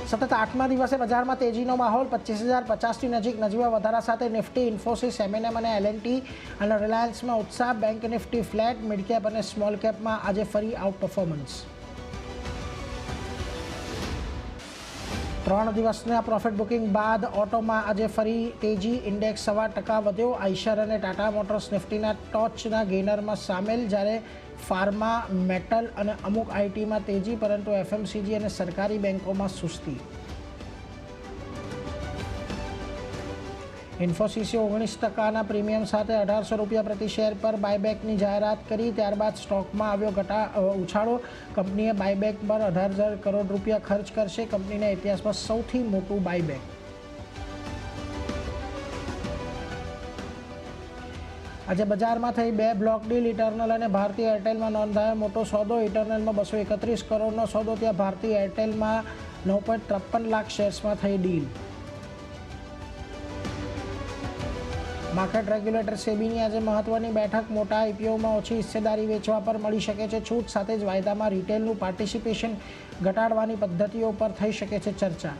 સતત 8મા દિવસે બજારમાં તેજીનો માહોલ 25,050ની નજીક નજીવા વધારા સાથે નિફ્ટી, ઇન્ફોસિસ, એમએનએમ અને એલએનટી અને રિલાયન્સમાં ઉત્સાહ. Bank Nifty flat. Mid cap અને સ્મોલ કેપમાં આજે ફરી આઉટ પરફોર્મન્સ. 3 દિવસના પ્રોફિટ બુકિંગ બાદ ઓટોમાં આજે ફરી તેજી. ઇન્ડેક્સ 0.25% વધ્યો. આઈશર અને ટાટા મોટર્સ નિફ્ટીના ટોચના ગેઇનરમાં સામેલ, જ્યારે ફાર્મા, મેટલ અને અમુક આઈટીમાં તેજી, પરંતુ એફએમસીજી અને સરકારી બેંકોમાં સુસ્તી. ઇન્ફોસિસે 19%ના પ્રીમિયમ સાથે ₹1800 પ્રતિ શેર પર બાયબેકની જાહેરાત કરી. ત્યારબાદ સ્ટોકમાં આવ્યો ઉછાળો. કંપનીએ બાયબેક પર ₹18,000 કરોડ ખર્ચ કરશે. કંપનીના ઇતિહાસમાં સૌથી મોટું બાયબેક. આજે બજારમાં થઈ 2 બ્લોક ડીલ. ઇટરનલ અને ભારતી એરટેલમાં નોંધાયો મોટો સોદો. ઇટરનલમાં 231 કરોડનો સોદો, ત્યાં ભારતી એરટેલમાં 9.53 લાખ શેર્સમાં થઈ ડીલ. માર્કેટ રેગ્યુલેટર સેબીની આજે મહત્વની બેઠક. મોટા આઈપીઓમાં ઓછી હિસ્સેદારી વેચવા પર મળી શકે છે છૂટ. સાથે જ વાયદામાં રિટેલનું પાર્ટિસિપેશન ઘટાડવાની પદ્ધતિઓ પર થઈ શકે છે ચર્ચા.